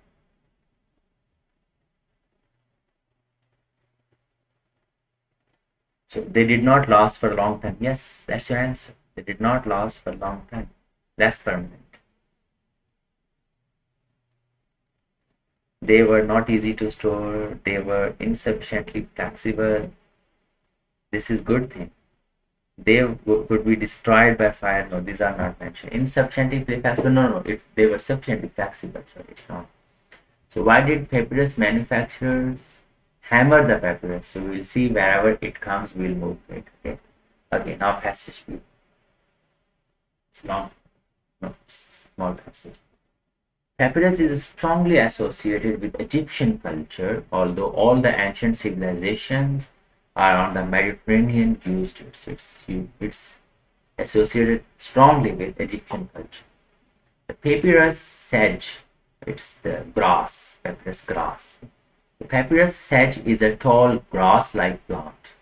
So they did not last for a long time. Yes, that's your answer. They did not last for a long time. Less permanent. They were not easy to store. They were insufficiently flexible. This is good thing. They could be destroyed by fire. No, these are not mentioned. Insufficiently flexible. No. They were sufficiently flexible. Sorry, it's not. So why did papyrus manufacturers hammer the papyrus? So we'll see wherever it comes, we'll move to it. Okay. Okay. Now passage B. It's long. No, small passage. Papyrus is strongly associated with Egyptian culture, although all the ancient civilizations around the Mediterranean used it. So it's associated strongly with Egyptian culture. The papyrus sedge, it's the grass, papyrus grass. The papyrus sedge is a tall grass-like plant.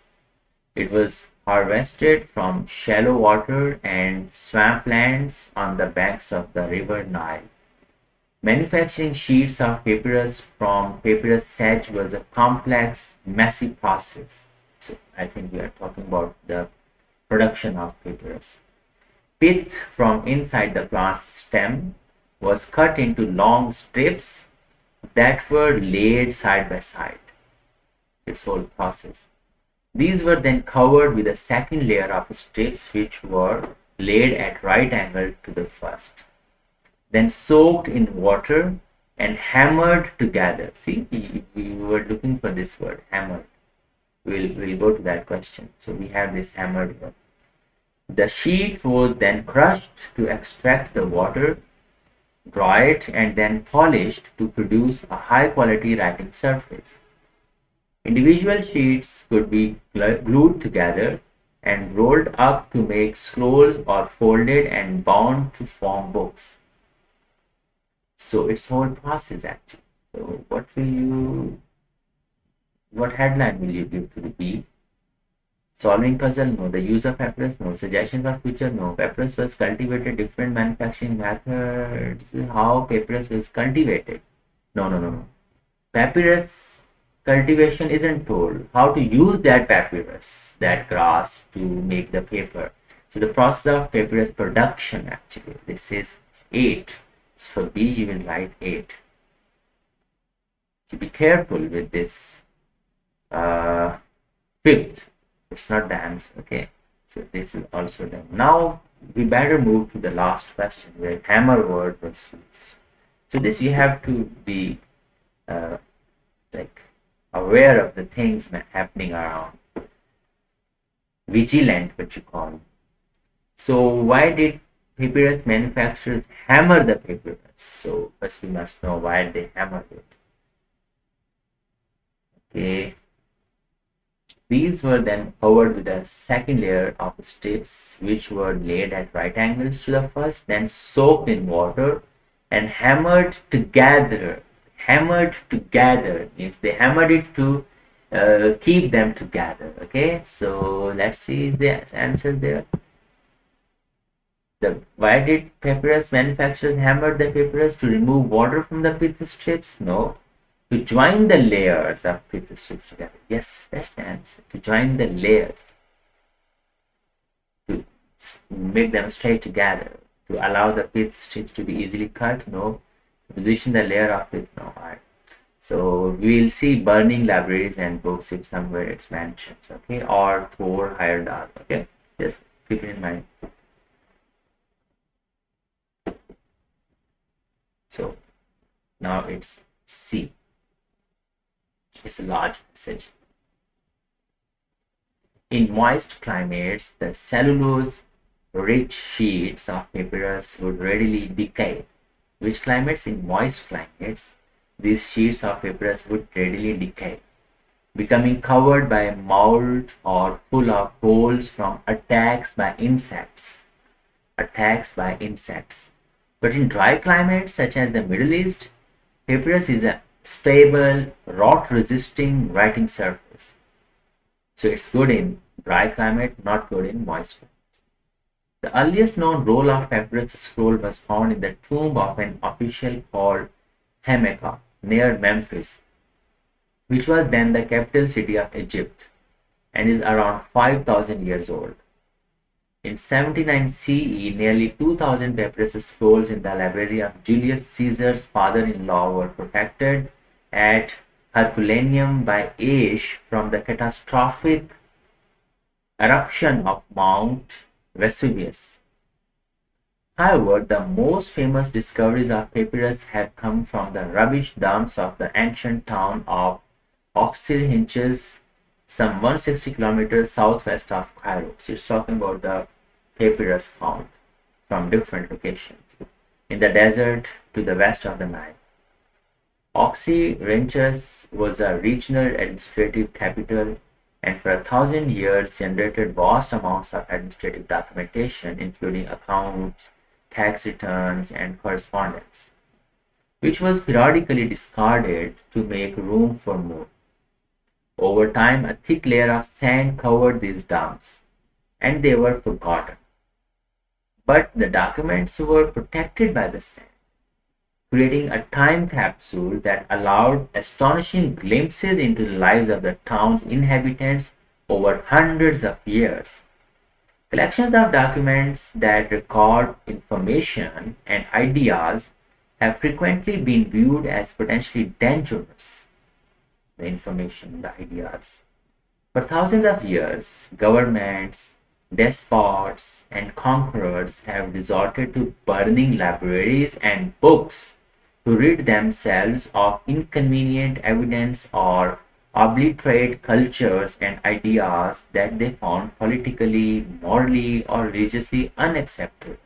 It was harvested from shallow water and swamplands on the banks of the river Nile. Manufacturing sheets of papyrus from papyrus sedge was a complex, messy process. So I think we are talking about the production of papyrus. Pith from inside the plant's stem was cut into long strips that were laid side by side. Its whole process. These were then covered with a second layer of strips which were laid at right angle to the first. Then soaked in water and hammered together. See, we were looking for this word, hammered. We'll go to that question. So we have this hammered word. The sheet was then crushed to extract the water, dried, and then polished to produce a high quality writing surface. Individual sheets could be glued together and rolled up to make scrolls or folded and bound to form books. So it's whole process actually. So what headline will you give to the B? Solving puzzle? No. The use of papyrus? No. Suggestion for future? No. Papyrus was cultivated, different manufacturing methods. How papyrus was cultivated? No. Papyrus cultivation isn't told. How to use that papyrus, that grass, to make the paper. So the process of papyrus production actually. This is 8. So for B you will write 8. So be careful with this 5th. It's not the answer. Okay. So this is also done. Now we better move to the last question where hammer word was used. So this you have to be like aware of the things happening around. Vigilant, what you call. So why did papyrus manufacturers hammer the papyrus? So first we must know why they hammered it. Okay. These were then covered with a second layer of strips which were laid at right angles to the first, then soaked in water and hammered together. Hammered together means they hammered it to keep them together. Okay, so let's see, is the answer there? Why did papyrus manufacturers hammer the papyrus? To remove water from the pith strips? No. To join the layers of pith strips together. Yes, that's the answer. To join the layers. To make them straight together. To allow the pith strips to be easily cut? No. To position the layer of pith? No. Alright. So we'll see burning libraries and books if somewhere it's mentioned. Okay. Or Thor hired out. Okay. Just keep it in mind. So now it's C. It's a large message. In moist climates, the cellulose-rich sheets of papyrus would readily decay. Which climates? In moist climates, these sheets of papyrus would readily decay, becoming covered by mold or full of holes from attacks by insects. Attacks by insects. But in dry climates such as the Middle East, papyrus is a stable, rot-resisting writing surface. So it's good in dry climate, not good in moist climate. The earliest known roll of papyrus scroll was found in the tomb of an official called Hemeka near Memphis, which was then the capital city of Egypt and is around 5,000 years old. In 79 CE, nearly 2,000 papyrus scrolls in the library of Julius Caesar's father-in-law were protected at Herculaneum by ash from the catastrophic eruption of Mount Vesuvius. However, the most famous discoveries of papyrus have come from the rubbish dumps of the ancient town of Oxyrhynchus, some 160 kilometers southwest of Cairo. So it's talking about the papyrus found from different locations in the desert to the west of the Nile. Oxyrhynchus was a regional administrative capital and for 1,000 years generated vast amounts of administrative documentation, including accounts, tax returns, and correspondence, which was periodically discarded to make room for more. Over time, a thick layer of sand covered these dumps, and they were forgotten. But the documents were protected by the sand, creating a time capsule that allowed astonishing glimpses into the lives of the town's inhabitants over hundreds of years. Collections of documents that record information and ideas have frequently been viewed as potentially dangerous. The information, the ideas. For thousands of years, governments, despots, and conquerors have resorted to burning libraries and books to rid themselves of inconvenient evidence or obliterate cultures and ideas that they found politically, morally, or religiously unacceptable.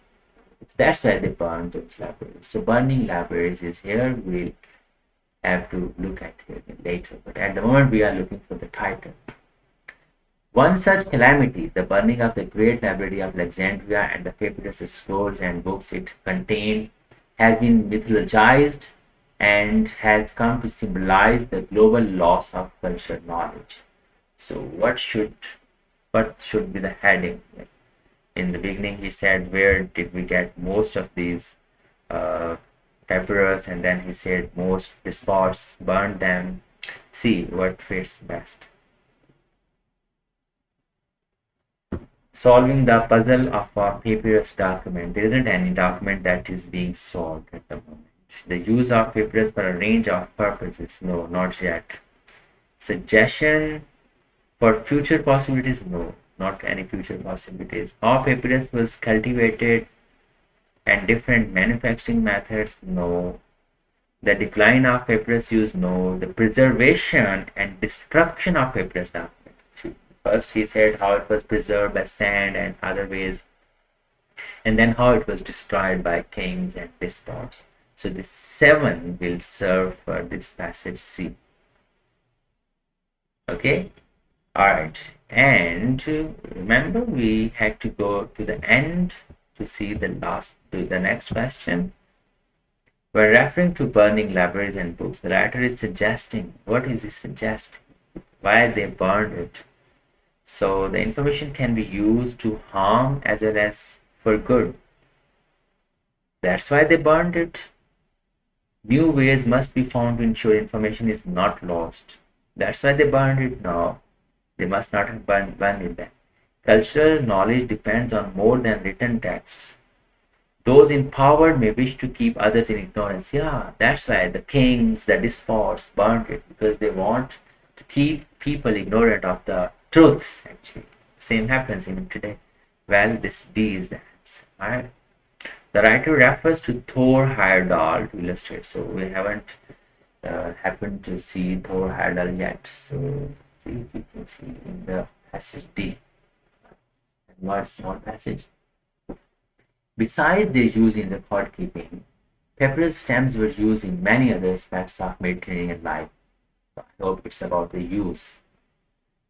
That's why they burned those libraries. So burning libraries is here. We'll have to look at it later. But at the moment, we are looking for the title. One such calamity, the burning of the great library of Alexandria and the papyrus scrolls and books it contained, has been mythologized and has come to symbolize the global loss of cultural knowledge. So what should be the heading? In the beginning he said, where did we get most of these papyrus, and then he said most despots burned them. See what fits best. Solving the puzzle of a papyrus document. There isn't any document that is being solved at the moment. The use of papyrus for a range of purposes. No, not yet. Suggestion for future possibilities. No, not any future possibilities. How papyrus was cultivated and different manufacturing methods. No. The decline of papyrus use. No. The preservation and destruction of papyrus documents. First he said how it was preserved by sand and other ways, and then how it was destroyed by kings and despots. So the 7 will serve for this passage C. Okay. Alright, and remember we had to go to the end to see the next question. When referring to burning libraries and books, the writer is suggesting, what is he suggesting? Why they burned it? So the information can be used to harm as well as for good. That's why they burned it. New ways must be found to ensure information is not lost. That's why they burned it. No, they must not have burned it then. Cultural knowledge depends on more than written texts. Those in power may wish to keep others in ignorance. Yeah, that's why the kings, the despots burned it, because they want to keep people ignorant of the truths, actually. Same happens even today. Well, this D is the answer. Alright. The writer refers to Thor Heyerdahl to illustrate. So we haven't happened to see Thor Heyerdahl yet. So see if you can see in the passage D. And one small passage. Besides their use in record keeping, papyrus stems were used in many other aspects of Mediterranean life. I hope it's about the use,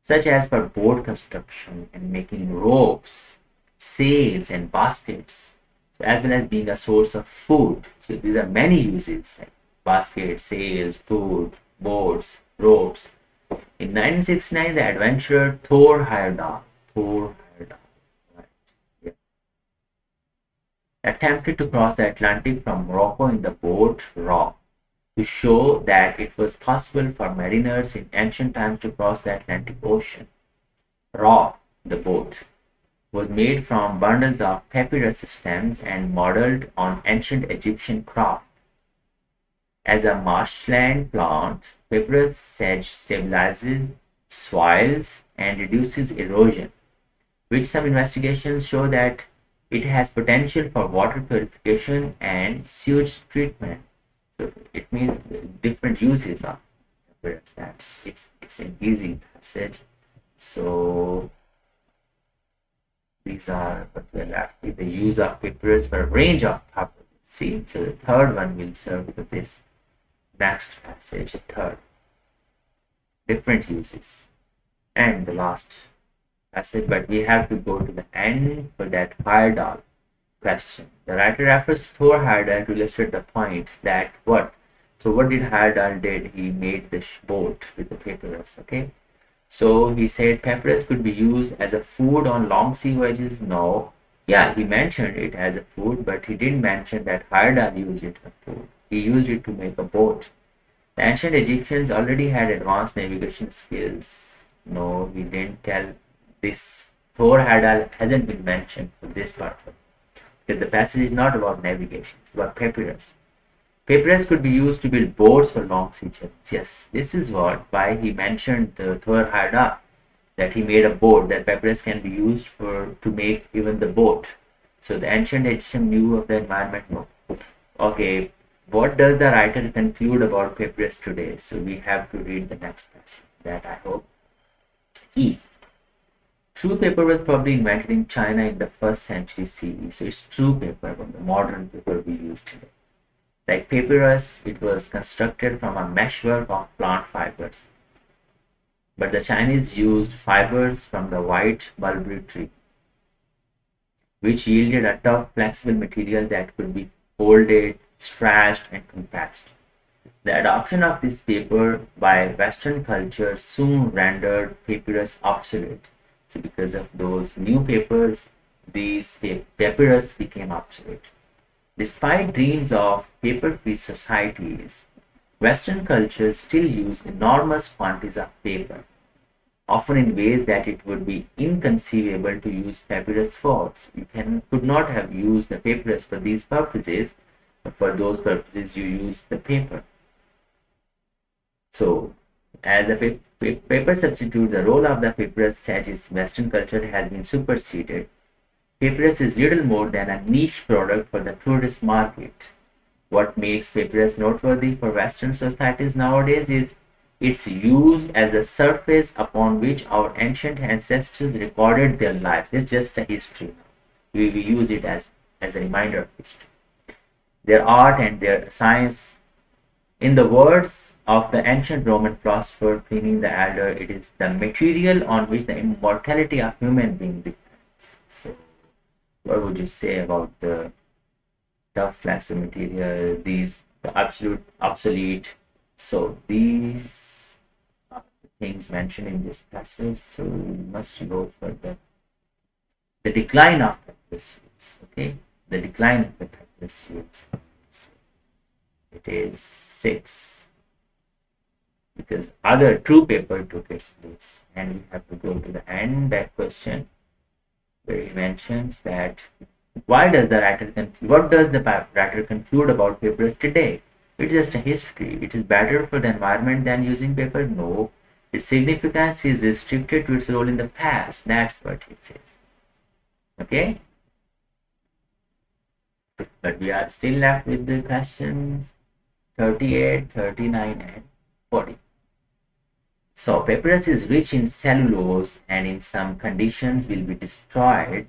such as for boat construction and making ropes, sails, and baskets, as well as being a source of food. So these are many uses like baskets, sails, food, boats, ropes. In 1969, the adventurer Thor Heyerdahl attempted to cross the Atlantic from Morocco in the boat Ra, to show that it was possible for mariners in ancient times to cross the Atlantic Ocean. Ra, the boat, was made from bundles of papyrus stems and modeled on ancient Egyptian craft. As a marshland plant, papyrus sedge stabilizes soils and reduces erosion, which some investigations show that it has potential for water purification and sewage treatment. So it means different uses of papyrus. It's an easy passage. So these are what we're left with, the use of papyrus for a range of purposes. See, so the third one will serve for this next passage, third. Different uses. And the last passage, but we have to go to the end for that Heyerdahl question. The writer refers to Thor Heyerdahl to illustrate the point that what? So what did Heyerdahl did? He made this boat with the papyrus, okay? So he said papyrus could be used as a food on long sea voyages. No. Yeah, he mentioned it as a food, but he didn't mention that Heyerdahl used it as food. He used it to make a boat. The ancient Egyptians already had advanced navigation skills. No, he didn't tell this. Thor Heyerdahl hasn't been mentioned for this purpose, because the passage is not about navigation, it's about papyrus. Papyrus could be used to build boats for long sea journeys. Yes, this is why he mentioned the Thor Heyerdahl, that he made a boat, that papyrus can be used to make even the boat. So the ancient Egyptian knew of the environment. No. Okay, what does the writer conclude about papyrus today? So we have to read the next passage. That I hope. E. True paper was probably invented in China in the 1st century CE. So it's true paper, but the modern paper we use today. Like papyrus, it was constructed from a meshwork of plant fibers. But the Chinese used fibers from the white mulberry tree, which yielded a tough, flexible material that could be folded, stretched, and compressed. The adoption of this paper by Western culture soon rendered papyrus obsolete. So because of those new papers, these papyrus became obsolete. Despite dreams of paper-free societies, Western cultures still use enormous quantities of paper, often in ways that it would be inconceivable to use papyrus for. So you could not have used the papyrus for these purposes, but for those purposes you use the paper. So as a paper substitute, the role of the papyrus sedge in Western culture has been superseded. Papyrus is little more than a niche product for the tourist market. What makes papyrus noteworthy for Western societies nowadays is its use as a surface upon which our ancient ancestors recorded their lives. It's just a history. We use it as a reminder of history. Their art and their science. In the words of the ancient Roman philosopher Pliny the Elder, it is the material on which the immortality of human being depends. So, what would you say about the tough flexible material, these the absolute obsolete? So these are the things mentioned in this passage. So we must go for the decline of papyrus use. Okay, the decline of the papyrus use. It is 6 because other true paper took its place, and we have to go to the end that question where he mentions that why does the writer what does the writer conclude about papers today? It's just a history. It is better for the environment than using paper? No. Its significance is restricted to its role in the past. That's what he says. Okay? But we are still left with the questions 38, 39, and 40. So papyrus is rich in cellulose and in some conditions will be destroyed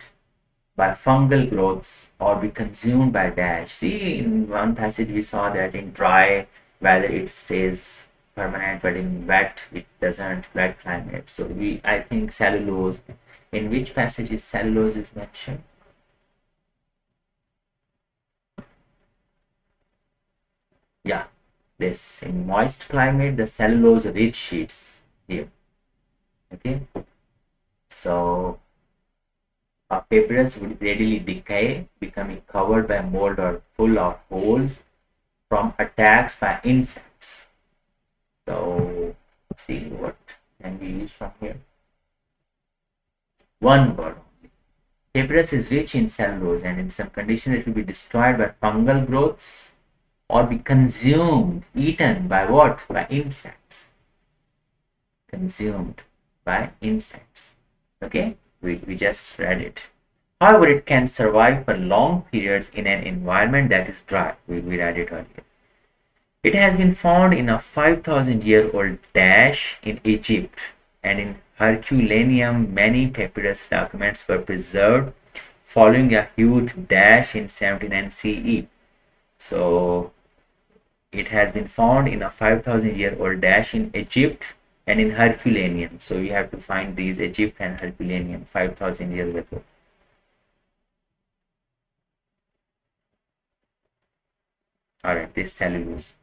by fungal growths or be consumed by dash. See, in one passage we saw that in dry weather it stays permanent, but in wet it doesn't, wet climate. So I think cellulose, in which passage is cellulose is mentioned? Yeah, this in moist climate the cellulose rich sheets here. Okay, so papyrus would readily decay, becoming covered by mold or full of holes from attacks by insects. So, see what can we use from here? One word only. Papyrus is rich in cellulose, and in some conditions it will be destroyed by fungal growths or be consumed, eaten by what? By insects. Consumed by insects. Okay, we just read it. However, it can survive for long periods in an environment that is dry. We read it earlier. It has been found in a 5,000-year-old dash in Egypt, and in Herculaneum many papyrus documents were preserved following a huge dash in 79 CE. So it has been found in a 5,000-year-old dash in Egypt and in Herculaneum. So we have to find these Egypt and Herculaneum 5,000 years ago. All right, this cellulose.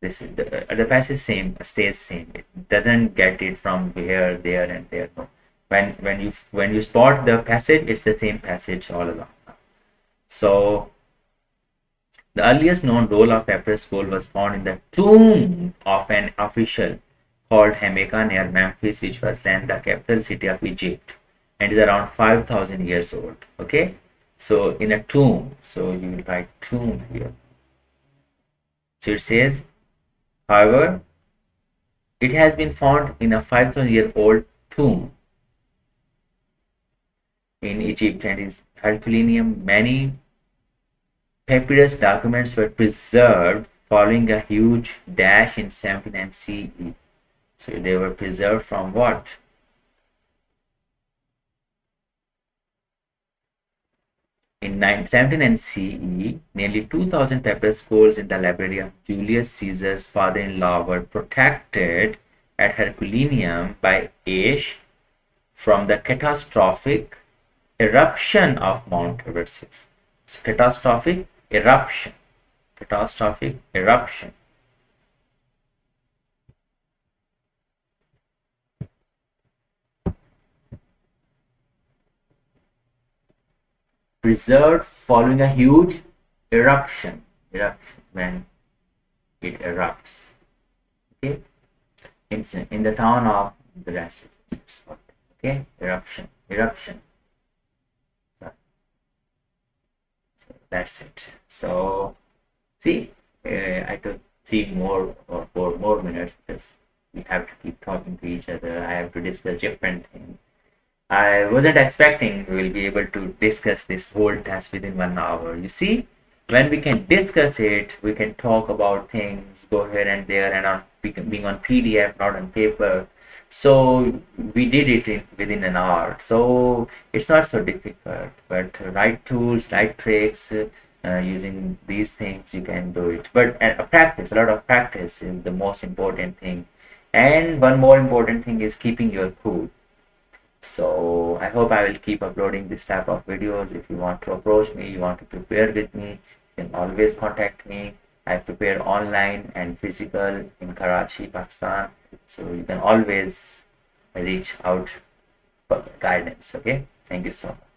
This is the passage same stays same. It doesn't get it from here, there, and there. No. When you spot the passage, it's the same passage all along. So the earliest known roll of papyrus scroll was found in the tomb of an official called Hemeka near Memphis, which was then the capital city of Egypt, and is around 5,000 years old. Okay, so in a tomb, so you will write tomb here. So it says, however, it has been found in a 5,000-year-old tomb in Egypt and is Herculaneum. Many papyrus documents were preserved following a huge dash in 79 CE. So they were preserved from what? In 79 CE, nearly 2,000 papyrus scrolls in the library of Julius Caesar's father-in-law were protected at Herculaneum by Aish from the catastrophic eruption of Mount Everest. So catastrophic eruption. Catastrophic eruption. Preserved following a huge eruption. Eruption, when it erupts. Okay, in the town of the rest. Okay, eruption. So that's it. So see, I took 3 more or 4 more minutes because we have to keep talking to each other. I have to discuss different things. I wasn't expecting we will be able to discuss this whole task within 1 hour. You see, when we can discuss it, we can talk about things, go here and there, and on being on PDF, not on paper. So we did it within an hour. So it's not so difficult, but right tools, right tricks, using these things you can do it, but practice, a lot of practice is the most important thing. And one more important thing is keeping your cool. So I hope I will keep uploading this type of videos. If you want to approach me, you want to prepare with me, you can always contact me. I prepare online and physical in Karachi, Pakistan. So you can always reach out for guidance. Okay. Thank you so much.